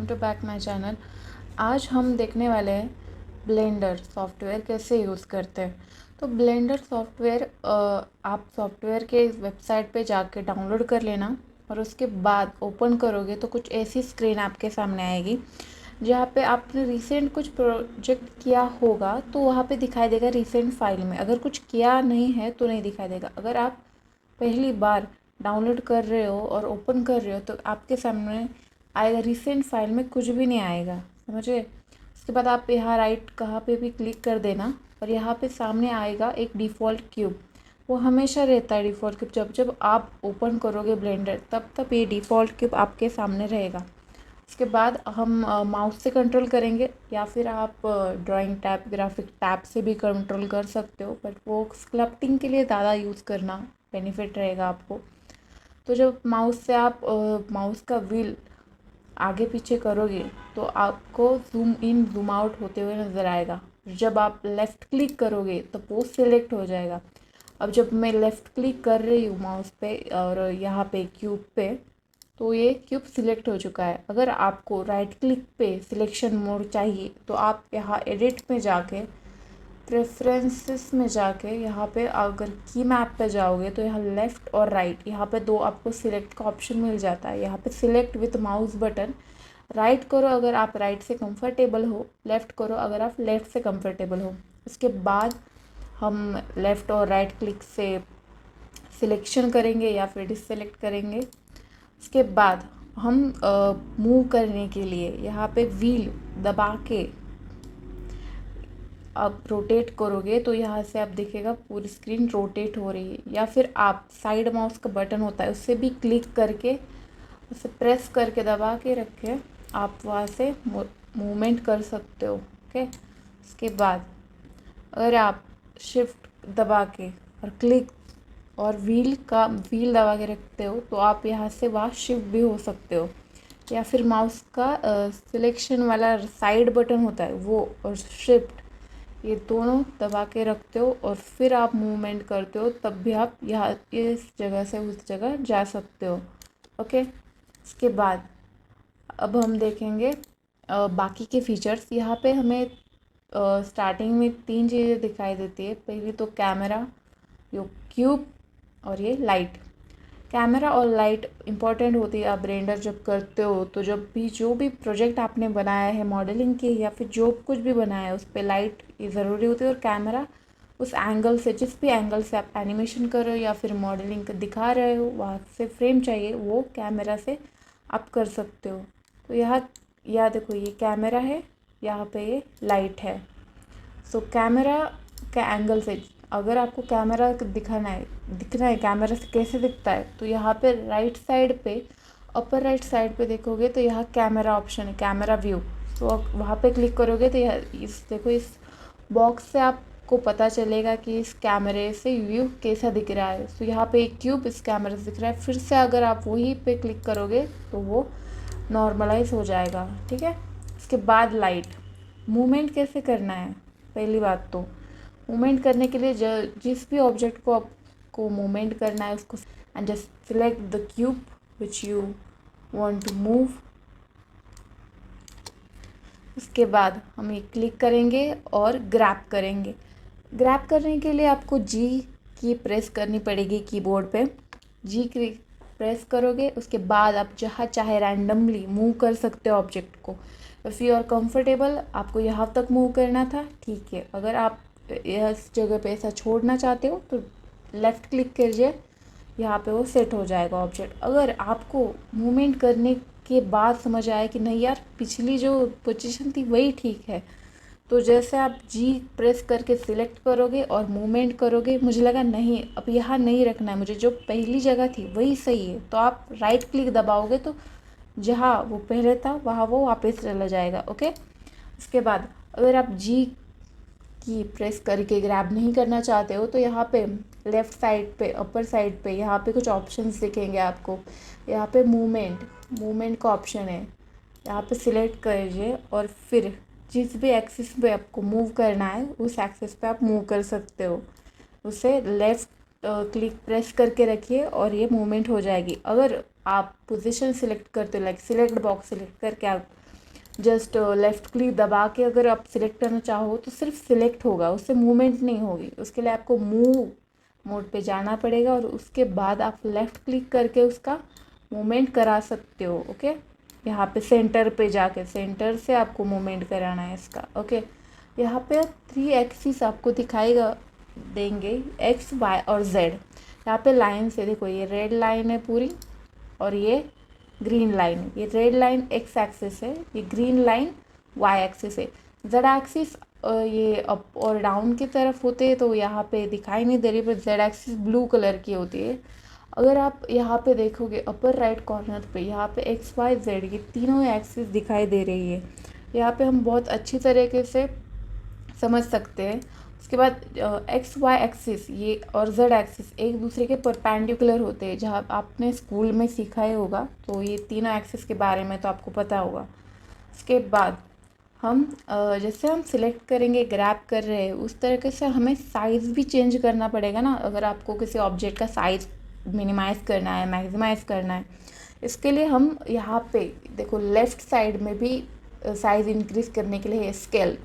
Welcome to back my channel. आज हम देखने वाले हैं ब्लेंडर सॉफ्टवेयर कैसे यूज़ करते हैं। तो ब्लेंडर सॉफ्टवेयर आप सॉफ्टवेयर के वेबसाइट पे जाके डाउनलोड कर लेना और उसके बाद ओपन करोगे तो कुछ ऐसी स्क्रीन आपके सामने आएगी जहाँ पे आपने रिसेंट कुछ प्रोजेक्ट किया होगा तो वहाँ पे दिखाई देगा रिसेंट फाइल में। अगर कुछ किया नहीं है तो नहीं दिखाई देगा। अगर आप पहली बार डाउनलोड कर रहे हो और ओपन कर रहे हो तो आपके सामने आएगा रिसेंट फाइल में कुछ भी नहीं आएगा, समझे। उसके बाद आप यहाँ राइट कहाँ पे भी क्लिक कर देना और यहाँ पे सामने आएगा एक डिफ़ॉल्ट क्यूब। वो हमेशा रहता है डिफ़ॉल्ट क्यूब। जब जब आप ओपन करोगे ब्लेंडर तब तब ये डिफ़ॉल्ट क्यूब आपके सामने रहेगा। उसके बाद हम माउस से कंट्रोल करेंगे या फिर आप ड्राइंग टैब ग्राफिक टैब से भी कंट्रोल कर सकते हो, बट वो स्कल्पटिंग के लिए ज़्यादा यूज़ करना बेनिफिट रहेगा आपको। तो जब माउस से आप माउस का व्हील आगे पीछे करोगे तो आपको जूम इन जूम आउट होते हुए नज़र आएगा। जब आप लेफ़्ट क्लिक करोगे तो वो सिलेक्ट हो जाएगा। अब जब मैं लेफ़्ट क्लिक कर रही हूँ माउस पे और यहाँ पे क्यूब पे तो ये क्यूब सिलेक्ट हो चुका है। अगर आपको राइट क्लिक पे सिलेक्शन मोड चाहिए तो आप यहाँ एडिट में जाके प्रेफरेंसेस में जाके यहाँ पे अगर की मैप पे जाओगे तो यहाँ लेफ़्ट और राइट यहाँ पे दो आपको सिलेक्ट का ऑप्शन मिल जाता है। यहाँ पे select with mouse button right करो अगर आप राइट से कंफर्टेबल हो, लेफ़्ट करो अगर आप लेफ़्ट से कंफर्टेबल हो। उसके बाद हम लेफ़्ट और राइट क्लिक से सिलेक्शन करेंगे या फिर डिससेलेक्ट करेंगे। उसके बाद हम मूव करने के लिए यहाँ पे व्हील दबा के आप रोटेट करोगे तो यहाँ से आप देखेगा पूरी स्क्रीन रोटेट हो रही है। या फिर आप साइड माउस का बटन होता है उससे भी क्लिक करके उसे प्रेस करके दबा के रखे आप वहाँ से मूवमेंट कर सकते हो। ओके, उसके बाद अगर आप शिफ्ट दबा के और क्लिक और व्हील दबा के रखते हो तो आप यहाँ से वहाँ शिफ्ट भी हो सकते हो। या फिर माउस का सिलेक्शन वाला साइड बटन होता है वो और शिफ्ट ये दोनों दबा के रखते हो और फिर आप मूवमेंट करते हो, तब भी आप यहाँ इस जगह से उस जगह जा सकते हो। ओके, इसके बाद अब हम देखेंगे बाकी के फीचर्स। यहाँ पे हमें स्टार्टिंग में तीन चीज़ें दिखाई देती है। पहली तो कैमरा, यो क्यूब और ये लाइट। कैमरा और लाइट इंपॉर्टेंट होती है। आप रेंडर जब करते हो तो जब भी जो भी प्रोजेक्ट आपने बनाया है मॉडलिंग के या फिर जो कुछ भी बनाया है उस पर लाइट ज़रूरी होती है। और कैमरा उस एंगल से, जिस भी एंगल से आप एनिमेशन कर रहे हो या फिर मॉडलिंग दिखा रहे हो वहाँ से फ्रेम चाहिए वो कैमरा से आप कर सकते हो। तो यहाँ देखो ये कैमरा है, यहाँ पे ये लाइट है। सो कैमरा के एंगल से अगर आपको कैमरा दिखना है कैमरा से कैसे दिखता है तो यहाँ पे राइट साइड पे अपर राइट साइड पे देखोगे तो यहाँ कैमरा ऑप्शन है, कैमरा व्यू। तो वहाँ पे क्लिक करोगे तो यह देखो इस बॉक्स से आपको पता चलेगा कि इस कैमरे से व्यू कैसा दिख रहा है। तो यहाँ पे एक क्यूब इस कैमरे से दिख रहा है। फिर से अगर आप वही पे क्लिक करोगे तो वो नॉर्मलाइज हो जाएगा, ठीक है। इसके बाद लाइट मूवमेंट कैसे करना है। पहली बात तो मूवमेंट करने के लिए जिस भी ऑब्जेक्ट को आपको मूवमेंट करना है उसको and just select the cube which you want to move. उसके बाद हम ये क्लिक करेंगे और ग्रैब करेंगे। ग्रैब करने के लिए आपको जी की प्रेस करनी पड़ेगी कीबोर्ड पे। जी की प्रेस करोगे उसके बाद आप जहाँ चाहे रैंडमली मूव कर सकते हो ऑब्जेक्ट को। इफ़ यू आर कंफर्टेबल आपको यहाँ तक मूव करना था, ठीक है। अगर आप इस जगह पे ऐसा छोड़ना चाहते हो तो लेफ़्ट क्लिक कीजिए, यहाँ पे वो सेट हो जाएगा ऑब्जेक्ट। अगर आपको मूवमेंट करने के बाद समझ आए कि नहीं यार पिछली जो पोजीशन थी वही ठीक है, तो जैसे आप जी प्रेस करके सिलेक्ट करोगे और मूवमेंट करोगे, मुझे लगा नहीं अब यहाँ नहीं रखना है, मुझे जो पहली जगह थी वही सही है, तो आप राइट क्लिक दबाओगे तो जहाँ वो पहले था वहाँ वो वापस चला जाएगा। ओके, उसके बाद अगर आप जी की प्रेस करके ग्रैब नहीं करना चाहते हो तो यहाँ पे लेफ़्ट साइड पे अपर साइड पे यहाँ पे कुछ ऑप्शंस दिखेंगे आपको। यहाँ पे मूवमेंट का ऑप्शन है, यहाँ पे सिलेक्ट करिए और फिर जिस भी एक्सिस पे आपको मूव करना है उस एक्सिस पे आप मूव कर सकते हो। उसे लेफ़्ट क्लिक प्रेस करके रखिए और ये मूवमेंट हो जाएगी। अगर आप पोजीशन सिलेक्ट करते हो लाइक सिलेक्ट बॉक्स सिलेक्ट करके आप जस्ट लेफ़्ट क्लिक दबा के अगर आप सिलेक्ट करना चाहो तो सिर्फ सिलेक्ट होगा, उससे मूवमेंट नहीं होगी। उसके लिए आपको मूव मोड पे जाना पड़ेगा और उसके बाद आप लेफ़्ट क्लिक करके उसका मूवमेंट करा सकते हो। ओके, यहाँ पे सेंटर पे जाके सेंटर से आपको मूवमेंट कराना है इसका। ओके, यहाँ पे 3 एक्सिस आपको दिखाएगा देंगे, एक्स वाई और जेड। यहाँ पे लाइन से देखो, ये रेड लाइन है पूरी और ये ग्रीन लाइन। ये रेड लाइन एक्स एक्सिस है, ये ग्रीन लाइन वाई एक्सिस है। जेड एक्सिस ये अप और डाउन की तरफ होते हैं तो यहाँ पे दिखाई नहीं दे रही, पर जेड एक्सिस ब्लू कलर की होती है। अगर आप यहाँ पे देखोगे अपर राइट कॉर्नर पे, यहाँ पे एक्स वाई जेड ये तीनों एक्सिस दिखाई दे रही है। यहाँ पे हम बहुत अच्छी तरीके से समझ सकते हैं। उसके बाद एक्स वाई एक्सिस ये और जेड एक्सिस एक दूसरे के परपेंडिकुलर होते हैं, जहाँ आपने स्कूल में सीखा ही होगा, तो ये तीनों एक्सिस के बारे में तो आपको पता होगा। उसके बाद हम जैसे हम सिलेक्ट करेंगे, ग्रैब कर रहे हैं, उस तरीके से हमें साइज़ भी चेंज करना पड़ेगा ना। अगर आपको किसी ऑब्जेक्ट का साइज़ मिनिमाइज़ करना है, मैक्सिमाइज़ करना है, इसके लिए हम यहाँ पे देखो लेफ़्ट साइड में भी साइज़ इंक्रीज़ करने के लिए स्केल,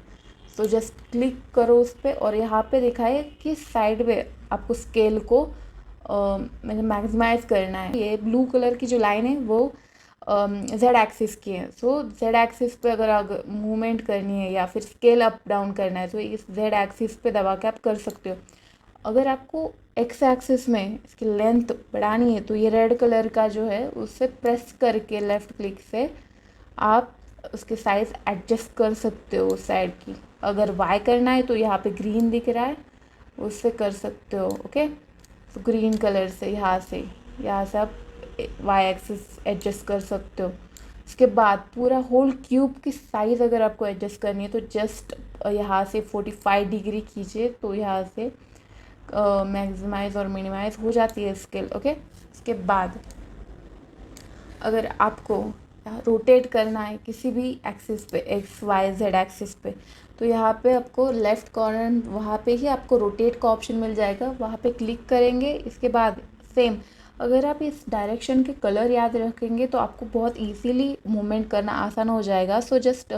तो जस्ट क्लिक करो उस पर और यहाँ पे दिखाए कि साइड में आपको स्केल को मतलब मैक्सिमाइज़ करना है। ये ब्लू कलर की जो लाइन है वो जेड एक्सिस की है। सो जेड एक्सिस पे अगर मूवमेंट करनी है या फिर स्केल अप डाउन करना है तो इस जेड एक्सिस पे दबा के आप कर सकते हो। अगर आपको एक्स एक्सिस में इसकी लेंथ बढ़ानी है तो ये रेड कलर का जो है उससे प्रेस करके लेफ़्ट क्लिक से आप उसके साइज़ एडजस्ट कर सकते हो उस साइड की। अगर वाई करना है तो यहाँ पे ग्रीन दिख रहा है, उससे कर सकते हो। ओके, तो ग्रीन कलर से यहाँ से आप वाई एक्सिस एडजस्ट कर सकते हो। उसके बाद पूरा होल क्यूब की साइज़ अगर आपको एडजस्ट करनी है तो जस्ट यहाँ से 45 डिग्री खींचे तो यहाँ से मैक्सिमाइज और मिनिमाइज हो जाती है स्केल। ओके, उसके बाद अगर आपको रोटेट करना है किसी भी एक्सिस पे, एक्स वाई जेड एक्सिस पे, तो यहाँ पे आपको लेफ़्ट कॉर्नर वहाँ पे ही आपको रोटेट का ऑप्शन मिल जाएगा, वहाँ पे क्लिक करेंगे। इसके बाद सेम अगर आप इस डायरेक्शन के कलर याद रखेंगे तो आपको बहुत इजीली मूवमेंट करना आसान हो जाएगा। सो जस्ट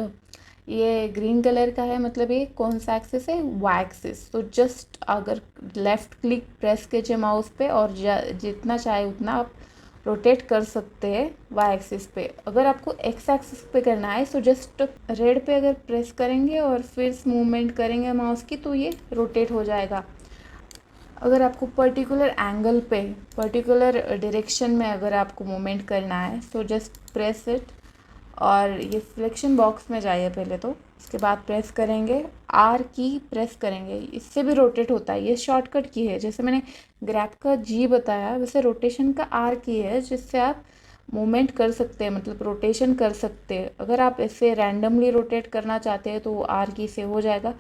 ये ग्रीन कलर का है, मतलब ये कौन सा एक्सिस है, वाई एक्सिस। तो जस्ट अगर लेफ़्ट क्लिक प्रेस कीजिए माउस पे और जितना चाहे उतना आप रोटेट कर सकते हैं वाई एक्सिस पे। अगर आपको एक्स एक्सिस पे करना है तो जस्ट रेड पे अगर प्रेस करेंगे और फिर मूवमेंट करेंगे माउस की तो ये रोटेट हो जाएगा। अगर आपको पर्टिकुलर एंगल पे पर्टिकुलर डायरेक्शन में अगर आपको मूवमेंट करना है तो जस्ट प्रेस इट और ये सिलेक्शन बॉक्स में जाइए पहले, तो उसके बाद प्रेस करेंगे, आर की प्रेस करेंगे, इससे भी रोटेट होता है। ये शॉर्टकट की है, जैसे मैंने ग्रैब का जी बताया वैसे रोटेशन का आर की है, जिससे आप मूवमेंट कर सकते हैं, मतलब रोटेशन कर सकते हैं। अगर आप ऐसे रैंडमली रोटेट करना चाहते हैं तो आर की से हो जाएगा।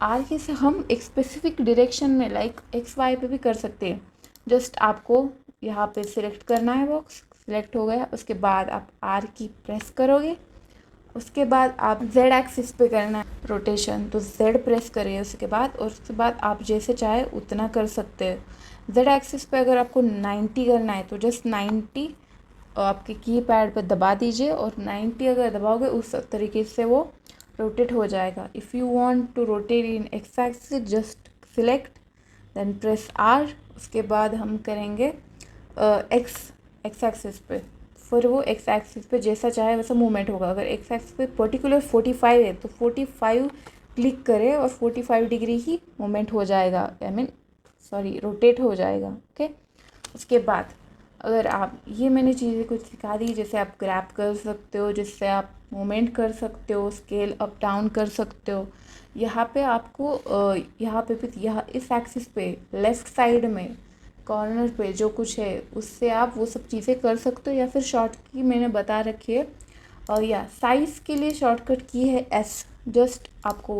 आर की से हम एक स्पेसिफिक डायरेक्शन में लाइक एक्स वाई पे भी कर सकते हैं। जस्ट आपको यहाँ पे सिलेक्ट करना है, बॉक्स सिलेक्ट हो गया, उसके बाद आप आर की प्रेस करोगे। उसके बाद आप जेड एक्सिस पे करना है रोटेशन तो जेड प्रेस करिए उसके बाद, और उसके बाद आप जैसे चाहे उतना कर सकते हो। जेड एक्सिस पे अगर आपको 90 करना है तो जस्ट 90 आपके कीपैड पे दबा दीजिए और 90 अगर दबाओगे उस तरीके से वो रोटेट हो जाएगा। If you want to rotate in X axis just select then press R. उसके बाद हम करेंगे एक्स एक्सिस पे, फिर वो एक्स एक्सिस पे जैसा चाहे वैसा मूवमेंट होगा। अगर एक्स एक्सिस पे पर्टिकुलर 45 है तो 45 क्लिक करें और 45 डिग्री ही मूवमेंट हो जाएगा, आई मीन सॉरी रोटेट हो जाएगा। ओके, उसके बाद अगर आप ये मैंने चीज़ें कुछ सिखा दी, जैसे आप ग्रैब कर सकते हो, जिससे आप मूवमेंट कर सकते हो, स्केल अप डाउन कर सकते हो। यहाँ पे आपको यहाँ पे भी यहाँ इस एक्सिस पे लेफ़्ट साइड में कॉर्नर पे जो कुछ है उससे आप वो सब चीज़ें कर सकते हो, या फिर शॉर्ट की मैंने बता रखी है। और या साइज़ के लिए शॉर्टकट की है एस। जस्ट आपको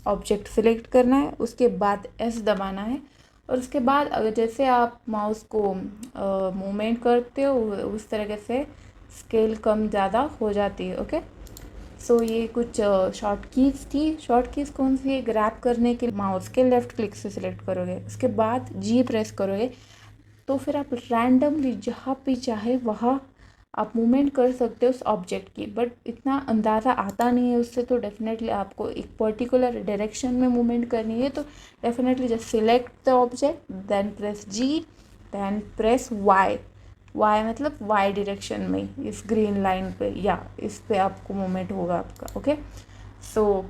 ऑब्जेक्ट सिलेक्ट करना है, उसके बाद एस दबाना है, और उसके बाद अगर जैसे आप माउस को मूवमेंट करते हो उस तरीके से स्केल कम ज़्यादा हो जाती है। ओके, सो ये कुछ शॉर्ट कीज़ थी। शॉर्ट कीज़ कौन सी है, ग्रैब करने के माउस के लेफ़्ट क्लिक से सिलेक्ट करोगे, उसके बाद जी प्रेस करोगे तो फिर आप रैंडमली जहाँ भी चाहे वहाँ आप मूवमेंट कर सकते हो उस ऑब्जेक्ट की, बट इतना अंदाज़ा आता नहीं है उससे, तो डेफिनेटली आपको एक पर्टिकुलर डायरेक्शन में मूवमेंट करनी है। तो definitely just select the object, then press G, then press Y. Y मतलब वाई डायरेक्शन में, इस ग्रीन लाइन पे या इस पे आपको मूवमेंट होगा आपका। ओके, सो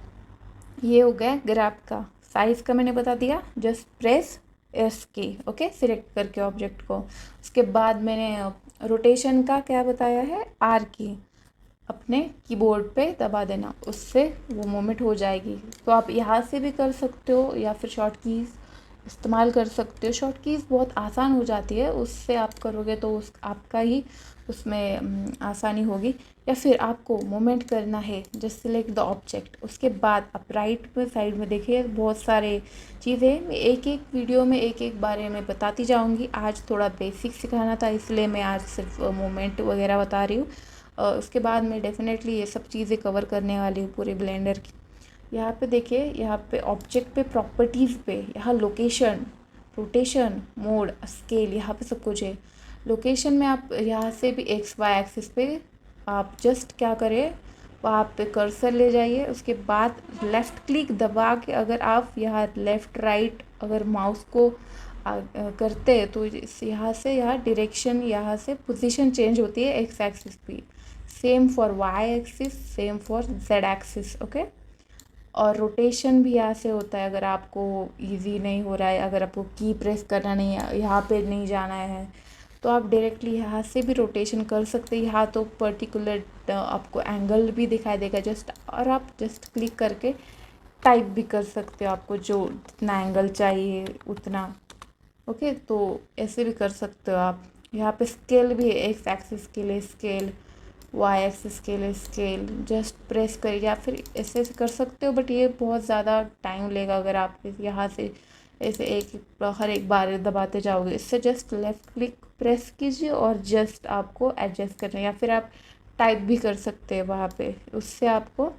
ये हो गया ग्राफ का। साइज़ का मैंने बता दिया, जस्ट प्रेस एस की, ओके, सिलेक्ट करके ऑब्जेक्ट को। उसके बाद मैंने रोटेशन का क्या बताया है, आर की अपने कीबोर्ड पे दबा देना, उससे वो मूवमेंट हो जाएगी। तो आप यहाँ से भी कर सकते हो या फिर शॉर्ट कीज़ इस्तेमाल कर सकते हो। शॉर्ट कीज़ बहुत आसान हो जाती है, उससे आप करोगे तो उस आपका ही उसमें आसानी होगी। या फिर आपको मूवमेंट करना है, जस्ट सिलेक्ट द ऑब्जेक्ट, उसके बाद आप राइट में साइड में देखिए बहुत सारे चीज़ें, मैं एक एक वीडियो में एक एक बारे में बताती जाऊंगी। आज थोड़ा बेसिक सिखाना था, इसलिए मैं आज सिर्फ मूवमेंट वगैरह बता रही हूँ। उसके बाद मैं डेफिनेटली ये सब चीज़ें कवर करने वाली हूँ पूरे ब्लेंडर की। यहाँ पे देखिए, यहाँ पे ऑब्जेक्ट पे प्रॉपर्टीज़ पे, यहाँ लोकेशन, रोटेशन, मोड, स्केल, यहाँ पे सब कुछ है। लोकेशन में आप यहाँ से भी एक्स वाई एक्सिस पे आप जस्ट क्या करें, वहाँ पे कर्सर ले जाइए, उसके बाद लेफ़्ट क्लिक दबा के अगर आप यहाँ लेफ़्ट राइट अगर माउस को करते हैं तो यहाँ से यहाँ डायरेक्शन, यहाँ से पोजीशन चेंज होती है एक्स एक्सिस पे। Same for Y axis, same for Z axis, okay. और रोटेशन भी यहाँ से होता है, अगर आपको इजी नहीं हो रहा है, अगर आपको की प्रेस करना नहीं है, यहाँ पे नहीं जाना है, तो आप डायरेक्टली यहाँ से भी रोटेशन कर सकते हैं। यहाँ तो पर्टिकुलर आपको एंगल भी दिखाई देगा जस्ट, और आप जस्ट क्लिक करके टाइप भी कर सकते हो, आपको जो जितना एंगल चाहिए उतना। ओके, तो ऐसे भी कर सकते हो आप। यहाँ पे स्केल भी है, एक्स एक्सिस के लिए स्केल, वाई एक्सिस के लिए स्केल, जस्ट प्रेस कर, या फिर ऐसे ऐसे कर सकते हो, बट ये बहुत ज़्यादा टाइम लेगा अगर आप यहाँ से ऐसे हर एक बार दबाते जाओगे। इससे जस्ट लेफ़्ट क्लिक प्रेस कीजिए और जस्ट आपको एडजस्ट करना है, या फिर आप टाइप भी कर सकते हैं वहाँ पे, उससे आपको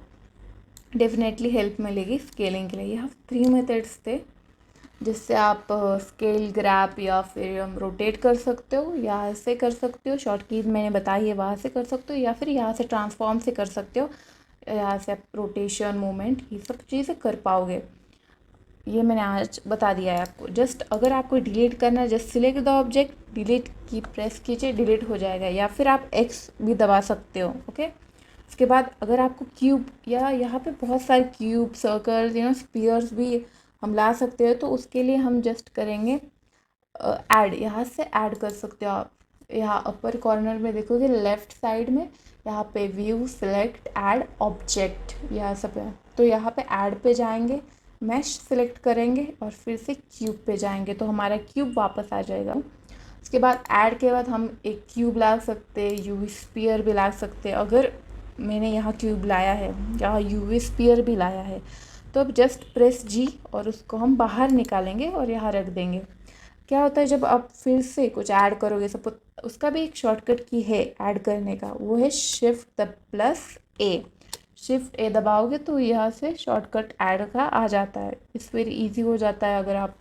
डेफिनेटली हेल्प मिलेगी स्केलिंग के लिए। यहाँ 3 मेथड्स थे जिससे आप स्केल, ग्रैप या फिर रोटेट कर सकते हो, यहाँ से कर सकते हो, शॉर्ट कीज मैंने बताई है वहाँ से कर सकते हो, या फिर यहाँ से ट्रांसफॉर्म से कर सकते हो। यहाँ से आप रोटेशन, मूवमेंट, ये सब चीज़ें कर पाओगे। ये मैंने आज बता दिया है आपको। जस्ट अगर आपको डिलीट करना है, just select the object, delete की प्रेस कीजिए, डिलीट हो जाएगा, या फिर आप एक्स भी दबा सकते हो, ओके। उसके बाद अगर आपको क्यूब, या यहाँ पे बहुत सारे क्यूब, सर्कल, स्पीयर्स भी हम ला सकते हो, तो उसके लिए हम जस्ट करेंगे ऐड, यहाँ से ऐड कर सकते हो आप। यहाँ अपर कॉर्नर में देखोगे लेफ़्ट साइड में, यहाँ पे व्यू, सिलेक्ट, ऐड ऑब्जेक्ट, यह सब है। तो यहाँ पे ऐड पे जाएंगे, मैश सिलेक्ट करेंगे और फिर से क्यूब पे जाएंगे, तो हमारा क्यूब वापस आ जाएगा। उसके बाद ऐड के बाद हम एक क्यूब ला सकते हैं, यूवी स्पीयर भी ला सकते हैं। अगर मैंने यहाँ क्यूब लाया है, यहाँ यूवी स्पीयर भी लाया है, तो अब जस्ट प्रेस जी और उसको हम बाहर निकालेंगे और यहाँ रख देंगे। क्या होता है जब आप फिर से कुछ ऐड करोगे, सब उसका भी एक शॉर्टकट की है ऐड करने का, वो है shift the plus A. Shift A दबाओगे तो यहाँ से शॉर्टकट ऐड का आ जाता है, इस फिर ईजी हो जाता है। अगर आप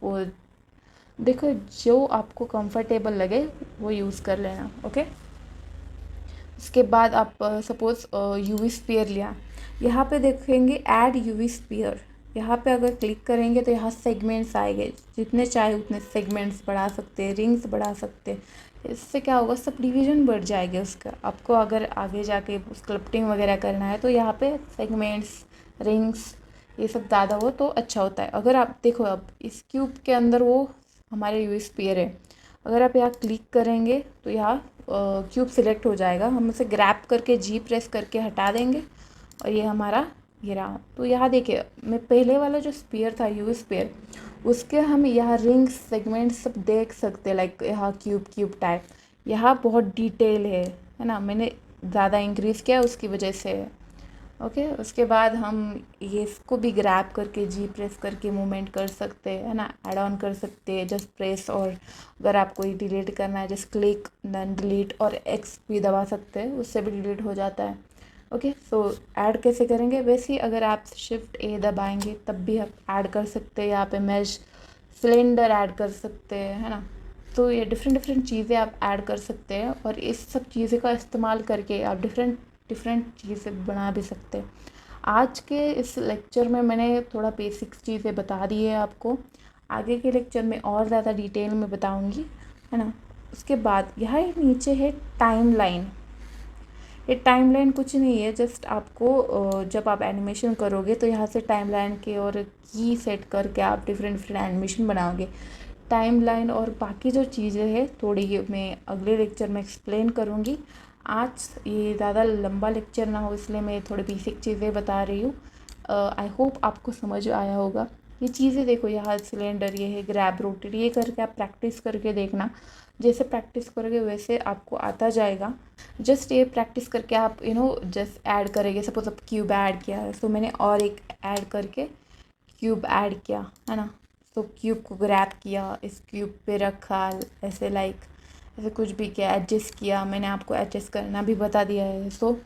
देखो जो आपको कंफर्टेबल लगे वो यूज़ कर लेना, ओके। उसके बाद आप सपोज़ यूवी स्पीयर लिया, यहाँ पे देखेंगे ऐड यूवी स्पीयर, यहाँ पे अगर क्लिक करेंगे तो यहाँ सेगमेंट्स आएंगे, जितने चाहे उतने सेगमेंट्स बढ़ा सकते हैं, रिंग्स बढ़ा सकते हैं। इससे क्या होगा, सब डिवीज़न बढ़ जाएगा उसका। आपको अगर आगे जाके स्कल्पटिंग वगैरह करना है तो यहाँ पे सेगमेंट्स, रिंग्स, ये सब ज़्यादा हो तो अच्छा होता है। अगर आप देखो अब इस क्यूब के अंदर वो हमारे यूवी स्पीयर है, अगर आप यहाँ क्लिक करेंगे तो यहाँ क्यूब सिलेक्ट हो जाएगा, हम उसे ग्रैब करके जी प्रेस करके हटा देंगे और ये हमारा ये रहा। तो यहाँ देखिए, मैं पहले वाला जो स्पीयर था यूवी स्पीयर, उसके हम यहाँ रिंग्स, सेगमेंट सब देख सकते हैं, लाइक यहाँ क्यूब टाइप, यहाँ बहुत डिटेल है ना, मैंने ज़्यादा इंक्रीज़ किया उसकी वजह से, ओके। उसके बाद हम ये इसको भी ग्रैब करके जी प्रेस करके मूवमेंट कर सकते हैं, है ना, ऐड ऑन कर सकते हैं, जस्ट प्रेस। और अगर आपको ये डिलीट करना है, जस्ट क्लिक देन डिलीट, और एक्स भी दबा सकते हैं, उससे भी डिलीट हो जाता है, ओके। सो ऐड कैसे करेंगे, वैसे ही अगर आप शिफ्ट ए दबाएंगे तब भी आप ऐड कर सकते हैं। यहाँ पे मैश सिलेंडर ऐड कर सकते हैं, है ना, तो ये डिफरेंट डिफरेंट चीज़ें आप ऐड कर सकते हैं और इस सब चीज़ें का इस्तेमाल करके आप डिफरेंट डिफरेंट चीज़ें बना भी सकते हैं। आज के इस लेक्चर में मैंने थोड़ा बेसिक्स चीज़ें बता दी है आपको, आगे के लेक्चर में और ज़्यादा डिटेल में बताऊंगी, है ना। उसके बाद यहाँ नीचे है टाइमलाइन। ये टाइमलाइन कुछ नहीं है, जस्ट आपको जब आप एनिमेशन करोगे तो यहाँ से टाइमलाइन के और की सेट करके आप डिफरेंट डिफरेंट एनिमेशन बनाओगे। टाइमलाइन और बाकी जो चीज़ें हैं थोड़ी मैं अगले लेक्चर में एक्सप्लेन करूँगी। आज ये ज़्यादा लंबा लेक्चर ना हो इसलिए मैं थोड़ी बेसिक चीज़ें बता रही हूँ। आई होप आपको समझ आया होगा। ये चीज़ें देखो, यहाँ सिलेंडर, ये है ग्रैब, रोटेट, ये करके आप प्रैक्टिस करके देखना। जैसे प्रैक्टिस करोगे वैसे आपको आता जाएगा। जस्ट ये प्रैक्टिस करके आप जस्ट ऐड करेंगे। सपोज अब क्यूब ऐड किया है तो मैंने और एक ऐड करके क्यूब ऐड किया, है ना। तो क्यूब को ग्रैब किया, इस क्यूब पे रखा, ऐसे ऐसे कुछ भी किया, एडजस्ट किया। मैंने आपको एडजस्ट करना भी बता दिया है। सो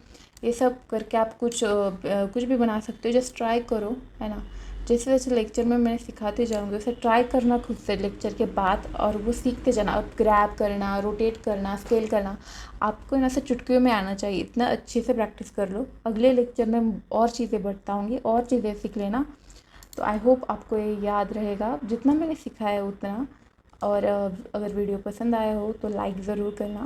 ये सब करके आप कुछ भी बना सकते हो। जस्ट ट्राई करो, है ना। जैसे जैसे लेक्चर में मैं सिखाते जाऊँगी वैसे ट्राई करना खुद से लेक्चर के बाद, और वो सीखते जाना। अब ग्रैब करना, रोटेट करना, स्केल करना आपको ना से चुटकियों में आना चाहिए। इतना अच्छे से प्रैक्टिस कर लो। अगले लेक्चर में और चीज़ें बताऊँगी, और चीज़ें सीख लेना। तो आई होप आपको ये याद रहेगा, जितना मैंने सिखाया उतना। और अगर वीडियो पसंद आया हो तो लाइक ज़रूर करना।